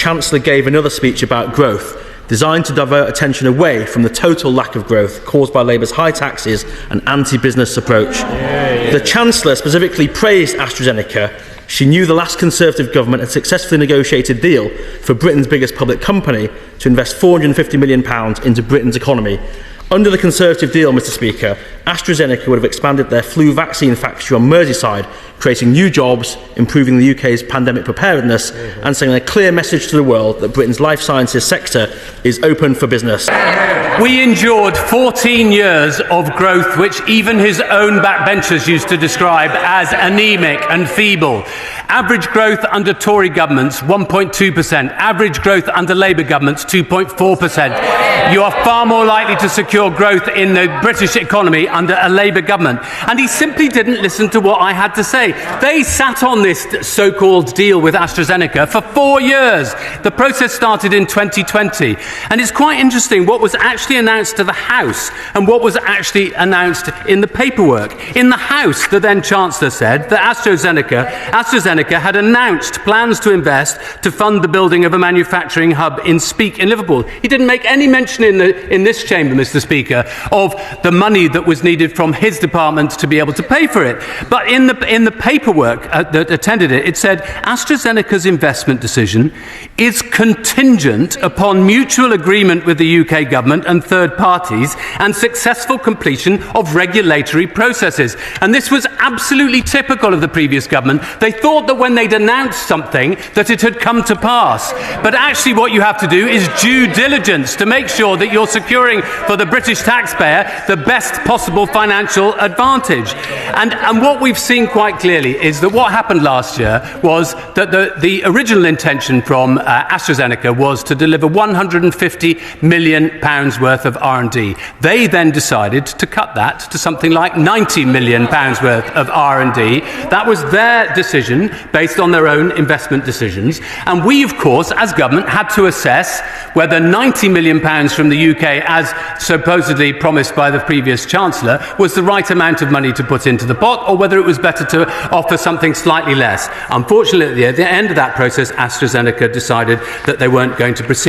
Chancellor gave another speech about growth, designed to divert attention away from the total lack of growth caused by Labour's high taxes and anti-business approach. The Chancellor specifically praised AstraZeneca. She knew the last Conservative government had successfully negotiated a deal for Britain's biggest public company to invest £450 million into Britain's economy. Under the Conservative deal, Mr Speaker, AstraZeneca would have expanded their flu vaccine factory on Merseyside, creating new jobs, improving the UK's pandemic preparedness, and sending a clear message to the world that Britain's life sciences sector is open for business. We endured 14 years of growth which even his own backbenchers used to describe as anaemic and feeble. Average growth under Tory governments, 1.2%. Average growth under Labour governments, 2.4%. You are far more likely to secure growth in the British economy under a Labour government. And he simply didn't listen to what I had to say. They sat on this so-called deal with AstraZeneca for 4 years. The process started in 2020. And it's quite interesting what was actually announced to the House and what was actually announced in the paperwork. In the House, the then Chancellor said that AstraZeneca had announced plans to invest to fund the building of a manufacturing hub in Liverpool. He didn't make any mention in this chamber, Mr Speaker, of the money that was needed from his department to be able to pay for it. But in the paperwork that attended it, it said AstraZeneca's investment decision is contingent upon mutual agreement with the UK government and third parties and successful completion of regulatory processes. And this was absolutely typical of the previous government. They thought that when they'd announced something that it had come to pass. But actually what you have to do is due diligence to make sure that you're securing for the British taxpayer the best possible financial advantage. And what we've seen quite clearly is that what happened last year was that the original intention from AstraZeneca was to deliver £150 million worth of R&D. They then decided to cut that to something like £90 million worth of R&D. That was their decision based on their own investment decisions. And we, of course, as government, had to assess whether £90 million from the UK, as supposedly promised by the previous Chancellor, was the right amount of money to put into the pot, or whether it was better to offer something slightly less. Unfortunately, at the end of that process, AstraZeneca decided that they weren't going to proceed.